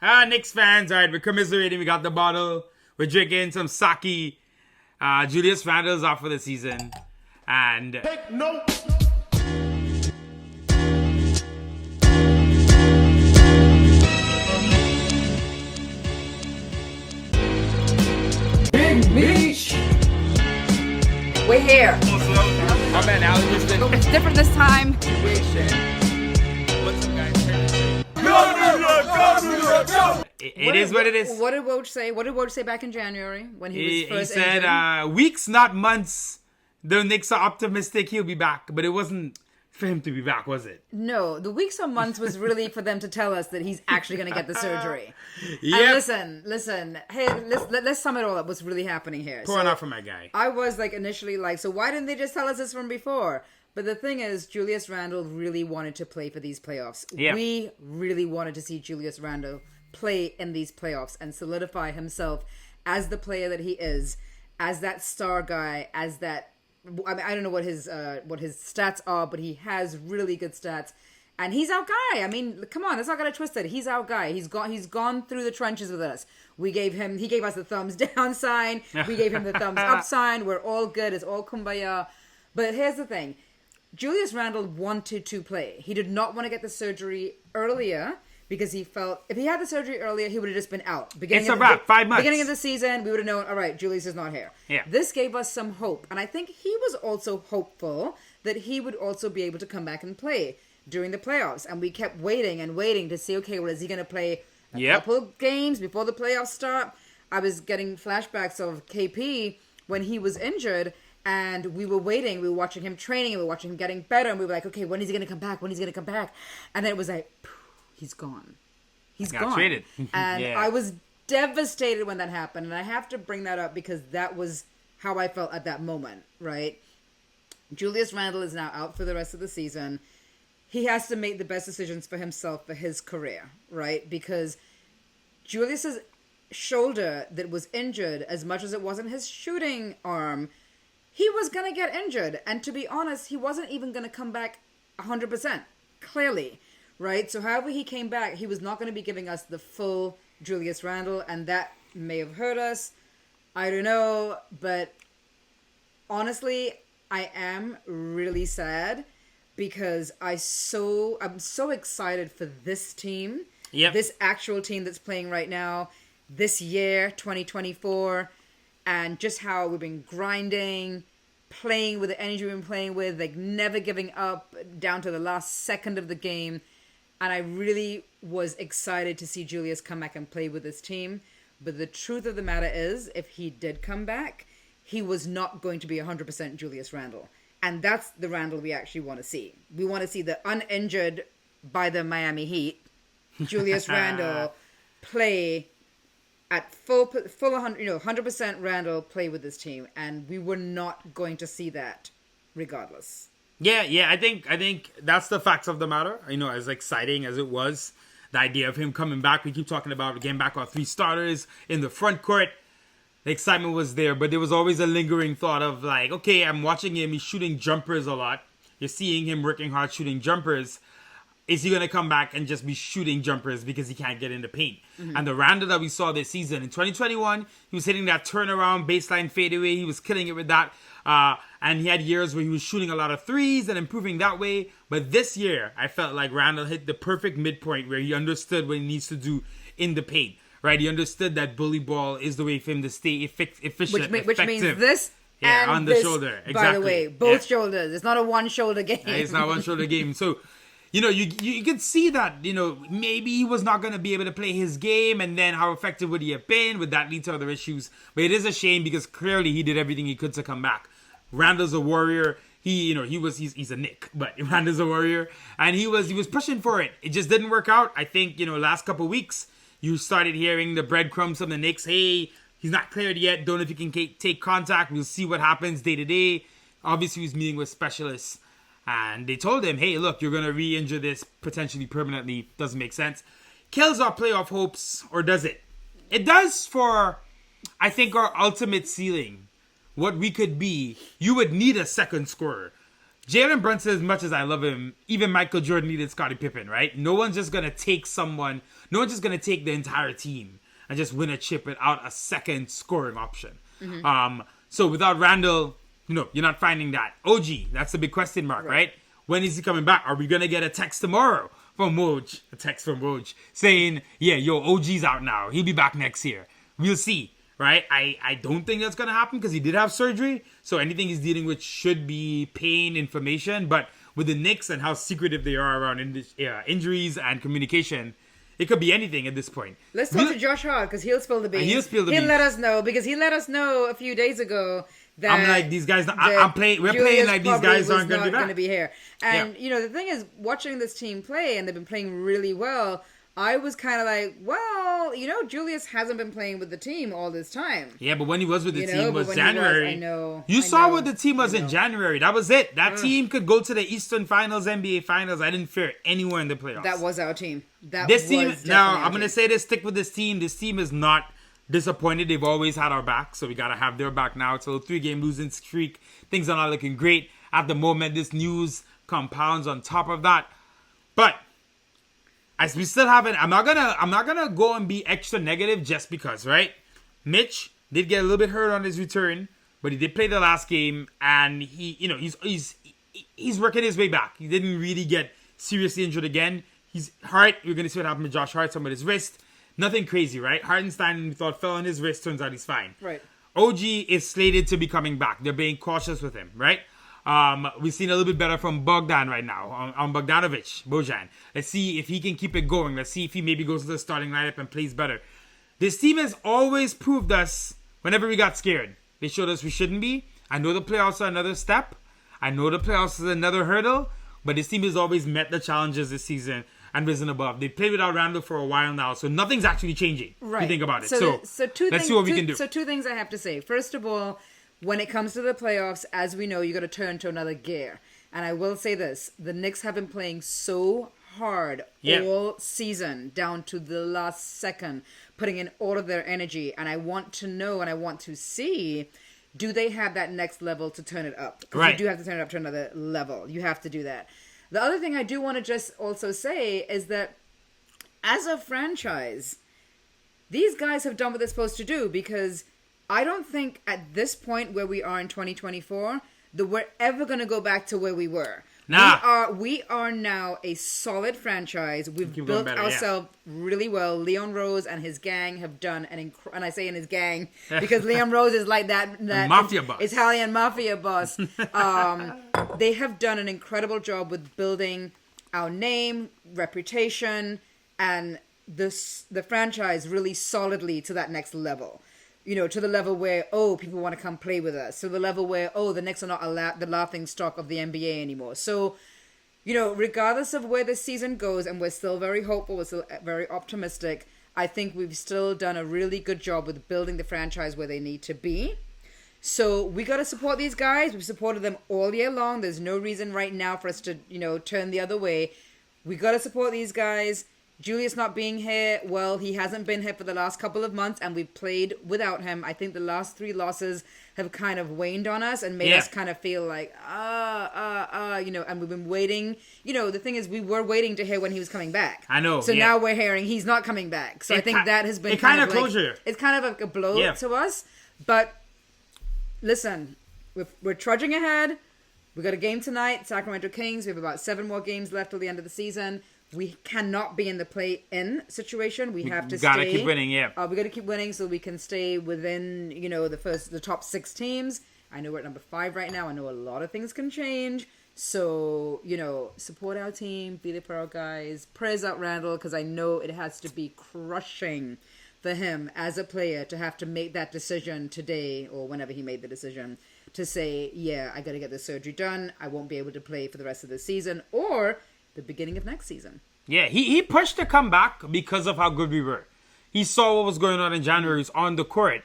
Knicks fans, all right, we're commiserating. We got the bottle. We're drinking some sake. Julius Randle's off for the season. And Take notes. Big Beach. We're here. my man Alex just It's different this time. What's up, guys? It is what it is. What did Woj say? What did Woj say back in January when he was first He said, injured? weeks, not months. The Knicks are optimistic he'll be back. But it wasn't for him to be back, was it? No, the weeks or months was really for them to tell us that he's actually going to get the surgery. Yep. And listen. Hey, let's sum it all up. What's really happening here? Pouring out for my guy. I was initially so why didn't they just tell us this from before? But the thing is, Julius Randle really wanted to play for these playoffs. Yeah. We really wanted to see Julius Randle play in these playoffs and solidify himself as the player that he is, as that star guy, as that. I mean, I don't know what his stats are, but he has really good stats, and he's our guy. I mean, come on, let's not get it twisted. He's our guy. He's gone through the trenches with us. He gave us the thumbs down sign. We gave him the thumbs up sign. We're all good. It's all kumbaya. But here's the thing: Julius Randle wanted to play. He did not want to get the surgery earlier because he felt if he had the surgery earlier, he would have just been out. It's a wrap. 5 months. Beginning of the season, we would have known, all right, Julius is not here. Yeah. This gave us some hope. And I think he was also hopeful that he would also be able to come back and play during the playoffs. And we kept waiting and waiting to see, okay, well, is he going to play a couple games before the playoffs start? I was getting flashbacks of KP when he was injured. And we were waiting. We were watching him training. And we were watching him getting better. And we were like, okay, when is he going to come back? When is he going to come back? And then it was like, he's gone. He's got gone. traded. And Yeah. I was devastated when that happened. And I have to bring that up because that was how I felt at that moment, right? Julius Randle is now out for the rest of the season. He has to make the best decisions for himself, for his career, right? Because Julius's shoulder that was injured, as much as it wasn't his shooting arm, he was going to get injured. And to be honest, he wasn't even going to come back 100%, clearly. Right? So however he came back, he was not going to be giving us the full Julius Randle, and that may have hurt us. I don't know, but honestly, I am really sad because I'm so excited for this team. Yep. This actual team that's playing right now, this year, 2024, and just how we've been grinding, playing with the energy we've been playing with, never giving up down to the last second of the game. And I really was excited to see Julius come back and play with this team. But the truth of the matter is, if he did come back, he was not going to be 100% Julius Randle. And that's the Randle we actually want to see. We want to see the uninjured by the Miami Heat, Julius Randle, play at full 100% Randle play with this team. And we were not going to see that regardless. Yeah, I think that's the facts of the matter. As exciting as it was, the idea of him coming back, we keep talking about getting back our 3 starters in the front court. The excitement was there, but there was always a lingering thought of okay, I'm watching him, he's shooting jumpers a lot. You're seeing him working hard shooting jumpers. Is he going to come back and just be shooting jumpers because he can't get in the paint? Mm-hmm. And the Randle that we saw this season in 2021, he was hitting that turnaround baseline fadeaway. He was killing it with that. And he had years where he was shooting a lot of threes and improving that way. But this year, I felt like Randle hit the perfect midpoint where he understood what he needs to do in the paint. Right? He understood that bully ball is the way for him to stay efficient, Which means this and on the this, shoulder. Exactly. By the way, both shoulders. It's not a one-shoulder game. It's not one shoulder game. So, you could see that, maybe he was not going to be able to play his game, and then how effective would he have been? Would that lead to other issues? But it is a shame because clearly he did everything he could to come back. Randle's a warrior. He's a Knick, but Randle's a warrior, and he was pushing for it. It just didn't work out. I think, last couple of weeks, you started hearing the breadcrumbs from the Knicks. Hey, he's not cleared yet. Don't know if he can take contact. We'll see what happens day to day. Obviously, he's meeting with specialists. And they told him, hey, look, you're going to re-injure this potentially permanently. Doesn't make sense. Kills our playoff hopes, or does it? It does for, I think, our ultimate ceiling. What we could be. You would need a second scorer. Jalen Brunson, as much as I love him, even Michael Jordan needed Scottie Pippen, right? No one's just going to take someone. No one's just going to take the entire team and just win a chip without a second scoring option. So without Randle, you're not finding that. OG, that's the big question mark, right? When is he coming back? Are we going to get a text tomorrow from Woj? A text from Woj saying, yeah, OG's out now. He'll be back next year. We'll see, right? I don't think that's going to happen because he did have surgery. So anything he's dealing with should be pain, inflammation. But with the Knicks and how secretive they are around injuries and communication, it could be anything at this point. Let's talk to Josh Hart because he'll spill the beans. He'll spill the beans. He'll let us know because he let us know a few days ago that I'm like, these guys, we're playing like these guys aren't going to be here. And, the thing is, watching this team play, and they've been playing really well, I was kind of like, well, Julius hasn't been playing with the team all this time. Yeah, but when he was with the team was January. I know. You saw what the team was in January. That was it. That team could go to the Eastern Finals, NBA Finals. I didn't fear anyone in the playoffs. That was our team. This team, now, I'm going to say this, stick with this team. This team is not disappointed. They've always had our back, so we got to have their back now. It's a 3-game losing streak. Things are not looking great. At the moment, this news compounds on top of that. But as we still haven't, I'm not gonna go and be extra negative just because, right? Mitch did get a little bit hurt on his return, but he did play the last game, and he's working his way back. He didn't really get seriously injured again. He's Hart. We're gonna see what happened to Josh Hart. Some of his wrist, nothing crazy, right? Hartenstein, we thought, fell on his wrist. Turns out he's fine. Right. OG is slated to be coming back. They're being cautious with him, right? We've seen a little bit better from Bogdan right now, on Bojan. Let's see if he can keep it going. Let's see if he maybe goes to the starting lineup and plays better. This team has always proved us whenever we got scared. They showed us we shouldn't be. I know the playoffs are another step. I know the playoffs is another hurdle. But this team has always met the challenges this season and risen above. They played without Randle for a while now, so nothing's actually changing. Right. If you think about it. So let's see what we can do. So 2 things I have to say. First of all, when it comes to the playoffs, as we know, you got to turn to another gear. And I will say this. The Knicks have been playing so hard all season, down to the last second, putting in all of their energy. And I want to know and I want to see, do they have that next level to turn it up? Because you do have to turn it up to another level. You have to do that. The other thing I do want to just also say is that as a franchise, these guys have done what they're supposed to do, because I don't think at this point where we are in 2024 that we're ever going to go back to where we were. Nah. We are now a solid franchise. We've built ourselves really well. Leon Rose and his gang have done and I say in his gang because Leon Rose is like that mafia boss. Italian mafia boss. They have done an incredible job with building our name, reputation, and the franchise really solidly to that next level. To the level where, people want to come play with us. To the level where, the Knicks are not the laughing stock of the NBA anymore. So, regardless of where this season goes, and we're still very hopeful, we're still very optimistic, I think we've still done a really good job with building the franchise where they need to be. So we got to support these guys. We've supported them all year long. There's no reason right now for us to, turn the other way. We got to support these guys. Julius not being here, well, he hasn't been here for the last couple of months, and we've played without him. I think the last 3 losses have kind of waned on us and made us kind of feel like, and we've been waiting. The thing is, we were waiting to hear when he was coming back. I know. So now we're hearing he's not coming back. So I think that has been kind of closure. It's kind of a blow to us. But listen, we're trudging ahead. We got a game tonight, Sacramento Kings. We have about 7 more games left till the end of the season. We cannot be in the play-in situation. We have to stay. Gotta keep winning, we gotta keep winning so we can stay within, the top 6 teams. I know we're at number 5 right now. I know a lot of things can change. So, support our team, be there for our guys. Prayers up Randle, because I know it has to be crushing for him as a player to have to make that decision today, or whenever he made the decision, to say, I gotta get this surgery done. I won't be able to play for the rest of the season, or the beginning of next season. Yeah, he pushed to come back because of how good we were. He saw what was going on in January. He was on the court.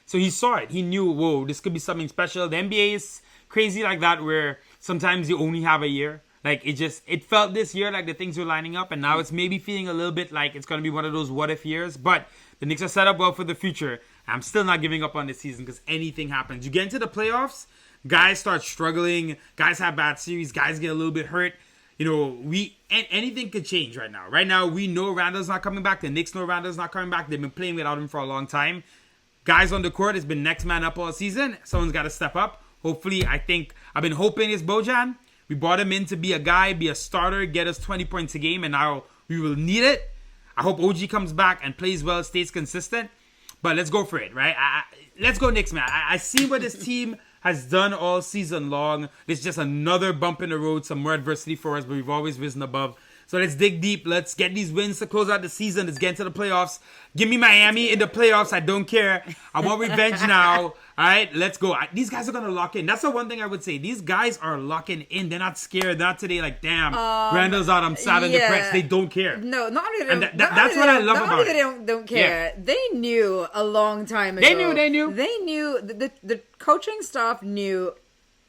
So he saw it. He knew, whoa, this could be something special. The NBA is crazy like that, where sometimes you only have a year. Like, it felt this year like the things were lining up, and now it's maybe feeling a little bit like it's going to be one of those what-if years. But the Knicks are set up well for the future. I'm still not giving up on this season because anything happens. You get into the playoffs, guys start struggling, guys have bad series, guys get a little bit hurt. anything could change right now. Right now, we know Randle's not coming back. The Knicks know Randle's not coming back. They've been playing without him for a long time. Guys on the court, it's been next man up all season. Someone's got to step up. Hopefully, I've been hoping it's Bojan. We brought him in to be a guy, be a starter, get us 20 points a game, and now we will need it. I hope OG comes back and plays well, stays consistent. But let's go for it, right? Let's go Knicks, man. I see what this team has done all season long. It's just another bump in the road, some more adversity for us, but we've always risen above. So let's dig deep. Let's get these wins to close out the season. Let's get into the playoffs. Give me Miami in the playoffs. I don't care. I want revenge now. All right, let's go. These guys are going to lock in. That's the one thing I would say. These guys are locking in. They're not scared. They're not today like, damn, Randle's out. I'm sad and depressed. They don't care. No, not only they don't, that's what I love about it. They don't care. Yeah. They knew a long time ago. They knew. They knew. The coaching staff knew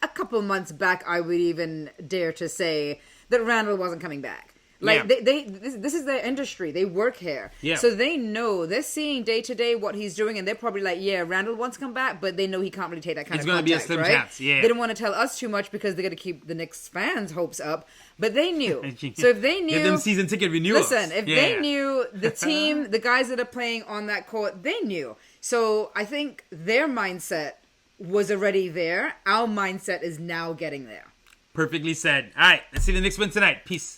a couple months back, I would even dare to say, that Randle wasn't coming back. Like, this is their industry. They work here. Yeah. So they know, they're seeing day to day what he's doing, and they're probably like, yeah, Randle wants to come back, but they know he can't really take that kind of contact, it's going to be a slim chance, yeah. They don't want to tell us too much because they're going to keep the Knicks fans' hopes up, but they knew. So if they knew... Get them season ticket renewals. Listen, if they knew, the team, the guys that are playing on that court, they knew. So I think their mindset was already there. Our mindset is now getting there. Perfectly said. All right, let's see the Knicks win tonight. Peace.